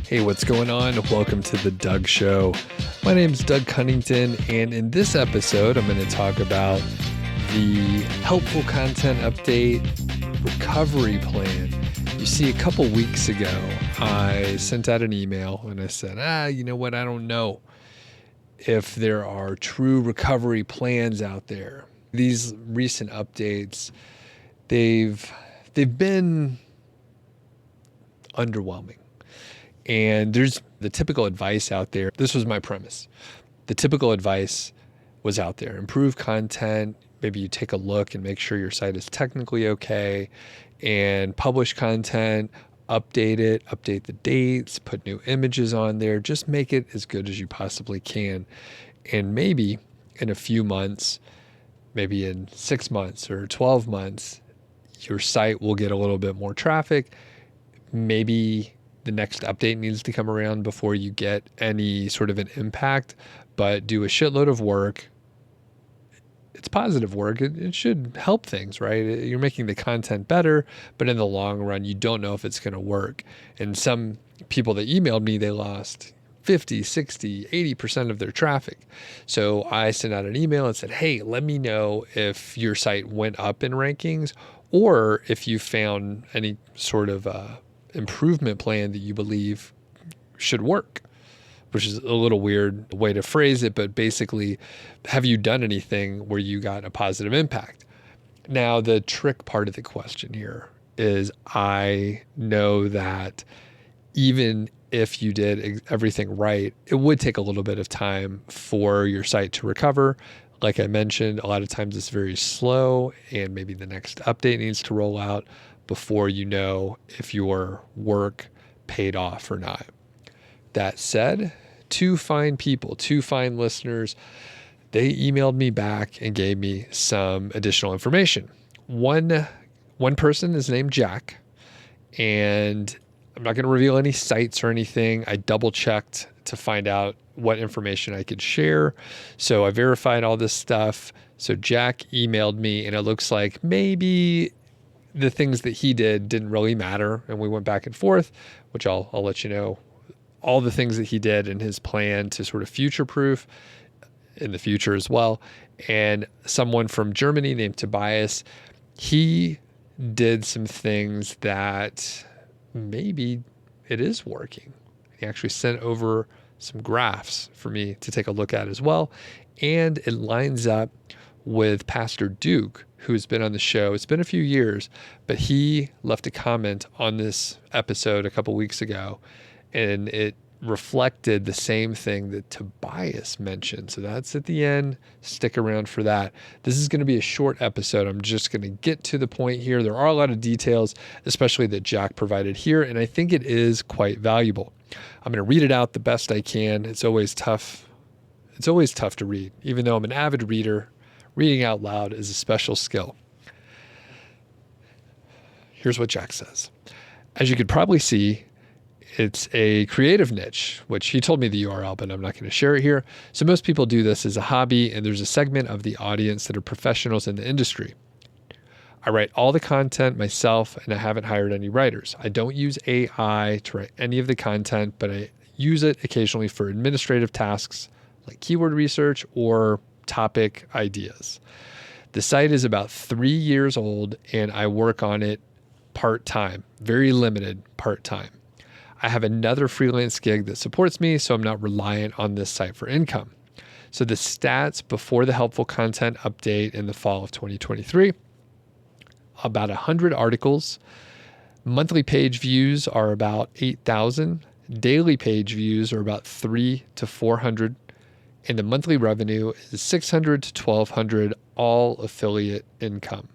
Hey, what's going on? Welcome to the Doug Show. My name is Doug Cunnington, and in this episode, I'm going to talk about the helpful content update recovery plan. You see, a couple weeks ago, I sent out an email and I said, you know what? I don't know if there are true recovery plans out there. These recent updates, they've been underwhelming. And there's the typical advice out there. This was my premise. The typical advice was out there. Improve content. Maybe you take a look and make sure your site is technically okay, and publish content, update it, update the dates, put new images on there. Just make it as good as you possibly can. And maybe in a few months, maybe in 6 months or 12 months, your site will get a little bit more traffic. Maybe the next update needs to come around before you get any sort of an impact, but do a shitload of work. It's positive work. It should help things, right? You're making the content better, but in the long run, you don't know if it's going to work. And some people that emailed me, they lost 50, 60, 80% of their traffic. So I sent out an email and said, hey, let me know if your site went up in rankings or if you found any sort of improvement plan that you believe should work, which is a little weird way to phrase it, but basically, have you done anything where you got a positive impact? Now, the trick part of the question here is I know that even if you did everything right, it would take a little bit of time for your site to recover. Like I mentioned, a lot of times it's very slow and maybe the next update needs to roll out before you know if your work paid off or not. That said, two fine people, two fine listeners, they emailed me back and gave me some additional information. One person is named Jack, and I'm not going to reveal any sites or anything. I double checked to find out what information I could share. So I verified all this stuff. So Jack emailed me, and it looks like maybe the things that he didn't really matter. And we went back and forth, which I'll let you know all the things that he did in his plan to sort of future-proof in the future as well. And someone from Germany named Tobias, he did some things that maybe it is working. He actually sent over some graphs for me to take a look at as well. And it lines up with Pastor Duke, who's been on the show. It's been a few years, but he left a comment on this episode a couple weeks ago, and it reflected the same thing that Tobias mentioned. So that's at the end. Stick around for that. This is going to be a short episode. I'm just going to get to the point here. There are a lot of details, especially that Jack provided here, and I think it is quite valuable. I'm going to read it out the best I can. It's always tough. It's always tough to read. Even though I'm an avid reader, reading out loud is a special skill. Here's what Jack says. As you could probably see, it's a creative niche, which he told me the URL, but I'm not going to share it here. So most people do this as a hobby, and there's a segment of the audience that are professionals in the industry. I write all the content myself, and I haven't hired any writers. I don't use AI to write any of the content, but I use it occasionally for administrative tasks like keyword research or topic ideas. The site is about 3 years old, and I work on it part-time, very limited part-time. I have another freelance gig that supports me, so I'm not reliant on this site for income. So the stats before the helpful content update in the fall of 2023, about 100 articles. Monthly page views are about 8,000. Daily page views are about 300 to 400. And the monthly revenue is 600 to 1,200, all affiliate income.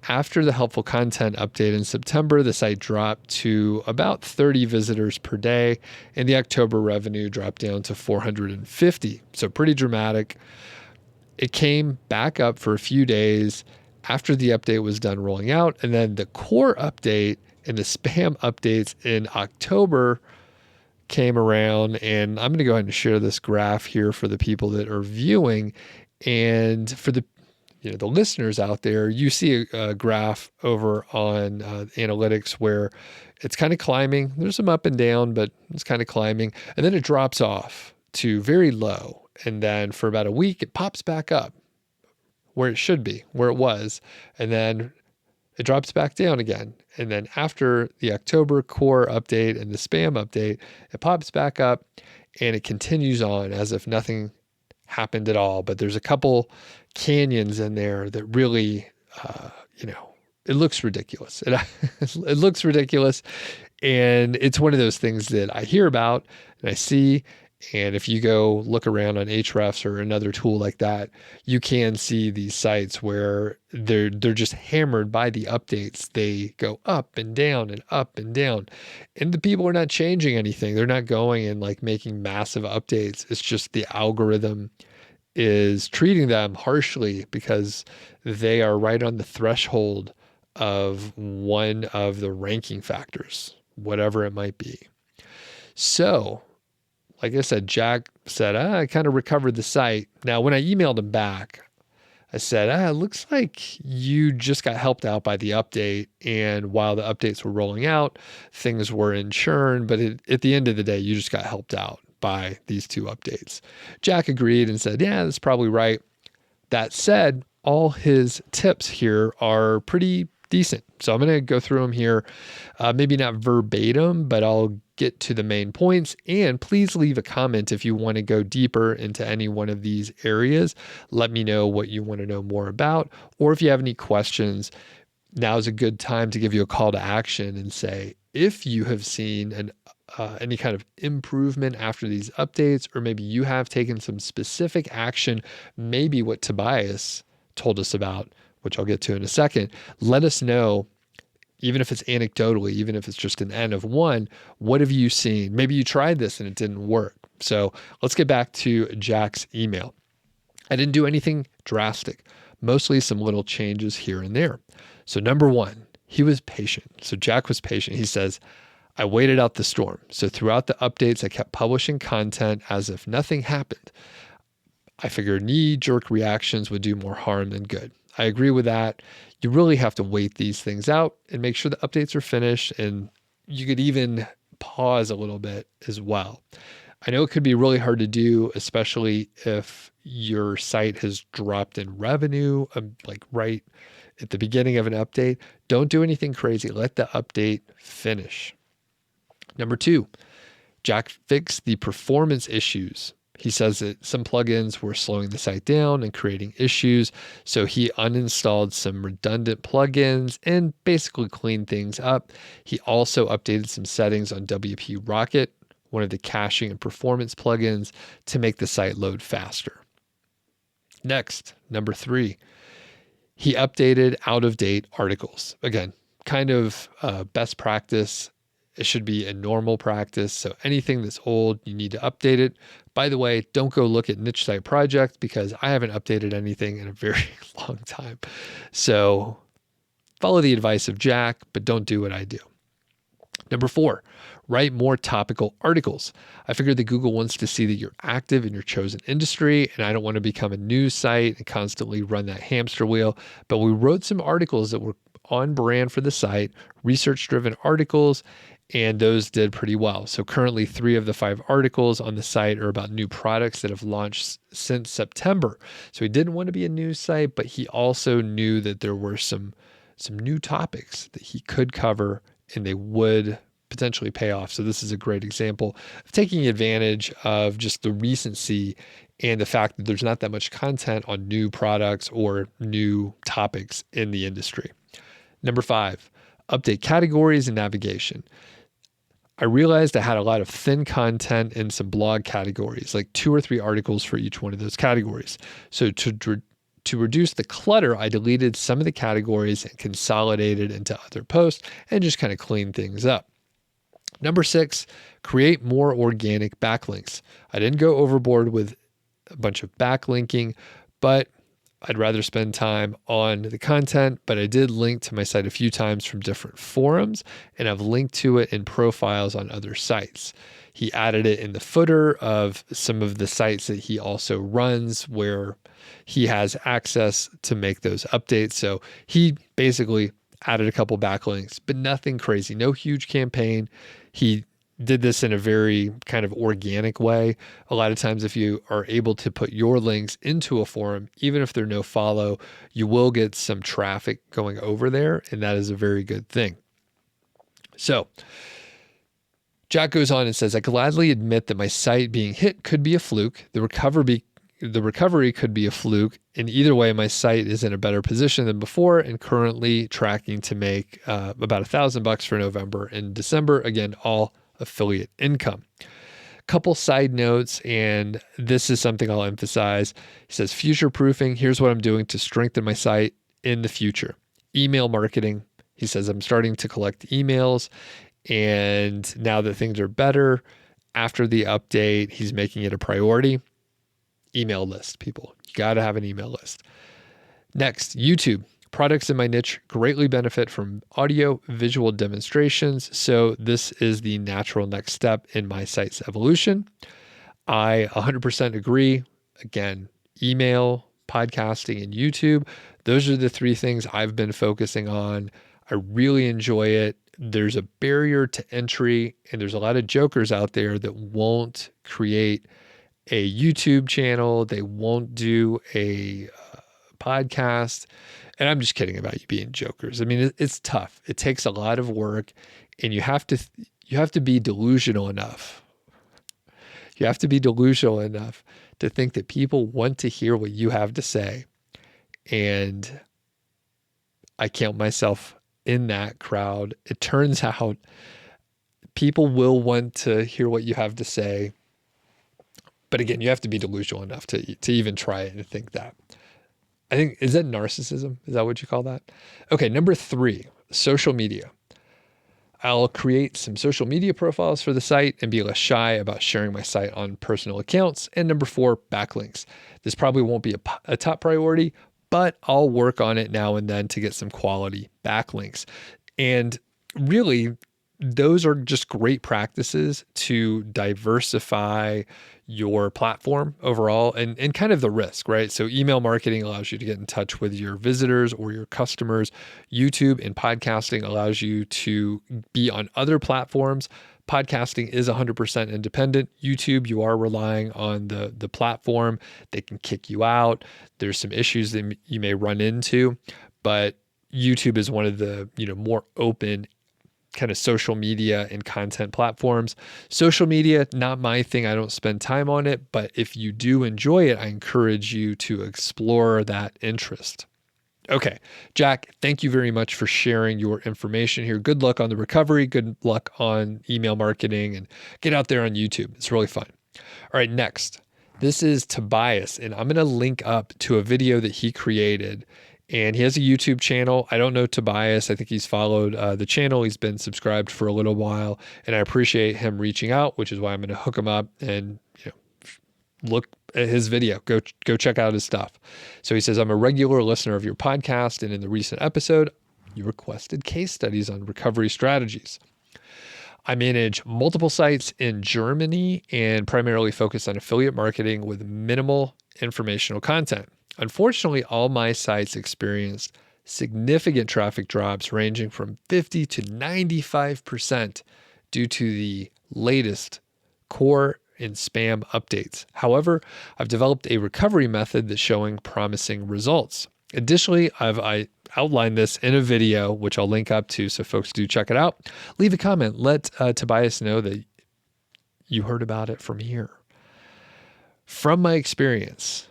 After the helpful content update in September, the site dropped to about 30 visitors per day, and the October revenue dropped down to 450. So pretty dramatic. It came back up for a few days after the update was done rolling out, and then the core update and the spam updates in October came around, and I'm going to go ahead and share this graph here for the people that are viewing. And for the the listeners out there, you see a graph over on analytics where it's kind of climbing. There's some up and down, but it's kind of climbing. And then it drops off to very low. And then for about a week, it pops back up where it should be, where it was. And then it drops back down again. And then after the October core update and the spam update, it pops back up and it continues on as if nothing happened at all. But there's a couple canyons in there that really, it looks ridiculous. It looks ridiculous. And it's one of those things that I hear about and I see. And if you go look around on Ahrefs or another tool like that, you can see these sites where they're just hammered by the updates. They go up and down and up and down. And the people are not changing anything. They're not going and like making massive updates. It's just the algorithm is treating them harshly because they are right on the threshold of one of the ranking factors, whatever it might be. So, like I said, Jack said, I kind of recovered the site. Now, when I emailed him back, I said, it looks like you just got helped out by the update. And while the updates were rolling out, things were in churn. But at the end of the day, you just got helped out by these two updates. Jack agreed and said, yeah, that's probably right. That said, all his tips here are pretty decent. So I'm going to go through them here, maybe not verbatim, but I'll get to the main points. And please leave a comment if you want to go deeper into any one of these areas. Let me know what you want to know more about, or if you have any questions, now is a good time to give you a call to action and say, if you have seen any kind of improvement after these updates, or maybe you have taken some specific action, maybe what Tobias told us about, which I'll get to in a second, let us know, even if it's anecdotally, even if it's just an N of one, what have you seen? Maybe you tried this and it didn't work. So let's get back to Jack's email. I didn't do anything drastic, mostly some little changes here and there. So number one, he was patient. So Jack was patient. He says, I waited out the storm. So throughout the updates, I kept publishing content as if nothing happened. I figured knee-jerk reactions would do more harm than good. I agree with that. You really have to wait these things out and make sure the updates are finished, and you could even pause a little bit as well. I know it could be really hard to do, especially if your site has dropped in revenue, like right at the beginning of an update. Don't do anything crazy. Let the update finish. Number two, Jack fixed the performance issues. He says that some plugins were slowing the site down and creating issues, so he uninstalled some redundant plugins and basically cleaned things up. He also updated some settings on WP Rocket, one of the caching and performance plugins, to make the site load faster. Next, number three, he updated out-of-date articles. Again, kind of best practice. It should be a normal practice. So anything that's old, you need to update it. By the way, don't go look at Niche Site Project because I haven't updated anything in a very long time. So follow the advice of Jack, but don't do what I do. Number four, write more topical articles. I figured that Google wants to see that you're active in your chosen industry, and I don't want to become a news site and constantly run that hamster wheel. But we wrote some articles that were on brand for the site, research-driven articles, and those did pretty well. So currently 3 of the 5 articles on the site are about new products that have launched since September. So he didn't want to be a news site, but he also knew that there were some new topics that he could cover and they would potentially pay off. So this is a great example of taking advantage of just the recency and the fact that there's not that much content on new products or new topics in the industry. Number 5, update categories and navigation. I realized I had a lot of thin content in some blog categories, like 2 or 3 articles for each one of those categories. So to reduce the clutter, I deleted some of the categories and consolidated into other posts and just kind of cleaned things up. Number 6, create more organic backlinks. I didn't go overboard with a bunch of backlinking, but I'd rather spend time on the content, but I did link to my site a few times from different forums, and I've linked to it in profiles on other sites. He added it in the footer of some of the sites that he also runs where he has access to make those updates. So he basically added a couple backlinks, but nothing crazy, no huge campaign. He did this in a very kind of organic way. A lot of times, if you are able to put your links into a forum, even if they're no follow, you will get some traffic going over there, and that is a very good thing. So Jack goes on and says, I gladly admit that my site being hit could be a fluke. The recovery could be a fluke. And either way, my site is in a better position than before and currently tracking to make about $1,000 for November and December. Again, all affiliate income. Couple side notes, and this is something I'll emphasize. He says, future proofing. Here's what I'm doing to strengthen my site in the future. Email marketing. He says, I'm starting to collect emails, and now that things are better after the update, he's making it a priority. Email list, people. You got to have an email list. Next, YouTube. Products in my niche greatly benefit from audio visual demonstrations, so this is the natural next step in my site's evolution. I 100% agree. Again, email, podcasting, and YouTube. Those are the three things I've been focusing on. I really enjoy it. There's a barrier to entry, and there's a lot of jokers out there that won't create a YouTube channel. They won't do a podcast. And I'm just kidding about you being jokers. I mean, it's tough. It takes a lot of work, and you have to be delusional enough. You have to be delusional enough to think that people want to hear what you have to say. And I count myself in that crowd. It turns out people will want to hear what you have to say. But again, you have to be delusional enough to even try it and think that. I think, is that narcissism? Is that what you call that? Okay, number 3, social media. I'll create some social media profiles for the site and be less shy about sharing my site on personal accounts. And number 4, backlinks. This probably won't be a top priority, but I'll work on it now and then to get some quality backlinks. And really, those are just great practices to diversify your platform overall and kind of the risk, right? So email marketing allows you to get in touch with your visitors or your customers. YouTube and podcasting allows you to be on other platforms. Podcasting is 100% independent. YouTube, you are relying on the platform. They can kick you out. There's some issues that you may run into, but YouTube is one of the more open kind of social media and content platforms. Social media, not my thing. I don't spend time on it, but if you do enjoy it, I encourage you to explore that interest. Okay, Jack, thank you very much for sharing your information here. Good luck on the recovery. Good luck on email marketing, and get out there on YouTube. It's really fun. All right, next. This is Tobias, and I'm going to link up to a video that he created. And he has a YouTube channel. I don't know Tobias. I think he's followed the channel. He's been subscribed for a little while, and I appreciate him reaching out, which is why I'm going to hook him up and look at his video. Go check out his stuff. So he says, I'm a regular listener of your podcast, and in the recent episode, you requested case studies on recovery strategies. I manage multiple sites in Germany and primarily focus on affiliate marketing with minimal informational content. Unfortunately, all my sites experienced significant traffic drops ranging from 50 to 95% due to the latest core and spam updates. However, I've developed a recovery method that's showing promising results. Additionally, I outlined this in a video, which I'll link up to, so folks do check it out. Leave a comment. Let Tobias know that you heard about it from here. From my experience,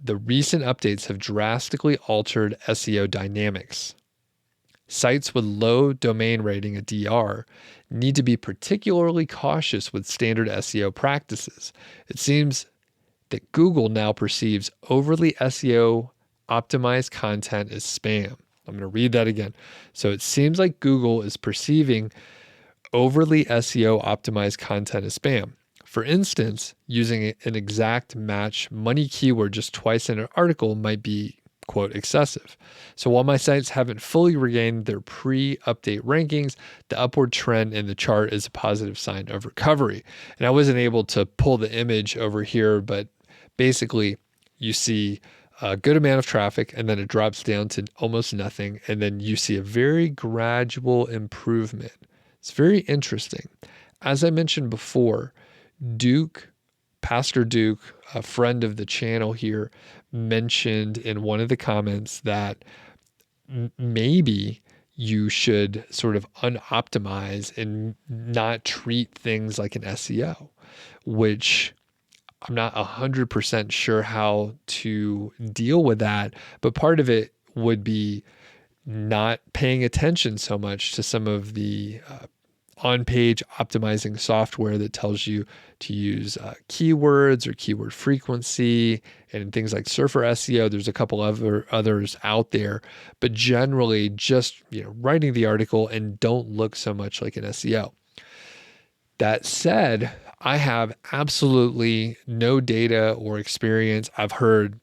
the recent updates have drastically altered SEO dynamics. Sites with low domain rating, a DR, need to be particularly cautious with standard SEO practices. It seems that Google now perceives overly SEO optimized content as spam. I'm going to read that again. So it seems like Google is perceiving overly SEO optimized content as spam. For instance, using an exact match money keyword just twice in an article might be, quote, excessive. So while my sites haven't fully regained their pre-update rankings, the upward trend in the chart is a positive sign of recovery. And I wasn't able to pull the image over here, but basically you see a good amount of traffic and then it drops down to almost nothing. And then you see a very gradual improvement. It's very interesting. As I mentioned before, Pastor Duke, a friend of the channel here, mentioned in one of the comments that maybe you should sort of unoptimize and not treat things like an SEO, which I'm not 100% sure how to deal with that. But part of it would be not paying attention so much to some of the on-page optimizing software that tells you to use keywords or keyword frequency and things like Surfer SEO. There's a couple others out there, but generally just writing the article and don't look so much like an SEO. That said, I have absolutely no data or experience. I've heard,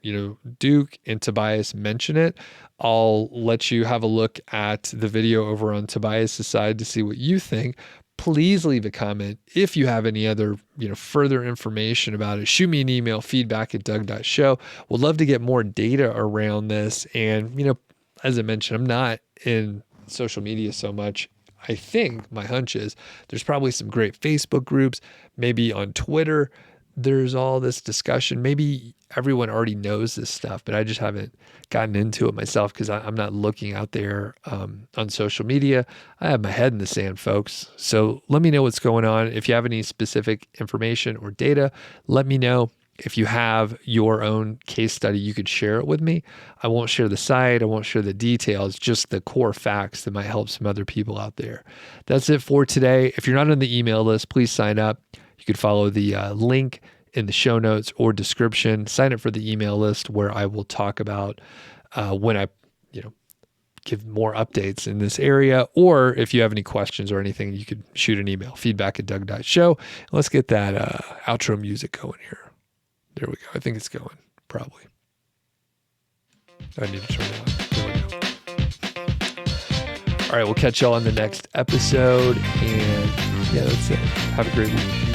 Duke and Tobias mention it. I'll let you have a look at the video over on Tobias' side to see what you think. Please leave a comment if you have any other, further information about it. Shoot me an email, feedback@Doug.Show. Would love to get more data around this. And, as I mentioned, I'm not in social media so much. I think my hunch is there's probably some great Facebook groups, maybe on Twitter. There's all this discussion. Maybe everyone already knows this stuff, but I just haven't gotten into it myself because I'm not looking out there on social media. I have my head in the sand, folks. So let me know what's going on. If you have any specific information or data, let me know. If you have your own case study, you could share it with me. I won't share the site. I won't share the details, just the core facts that might help some other people out there. That's it for today. If you're not on the email list, please sign up. You could follow the link in the show notes or description. Sign up for the email list where I will talk about when I, give more updates in this area. Or if you have any questions or anything, you could shoot an email, feedback@Doug.Show. Let's get that outro music going here. There we go. I think it's going, probably. I need to turn it on. There we go. All right, we'll catch y'all on the next episode. And yeah, that's it. Have a great week.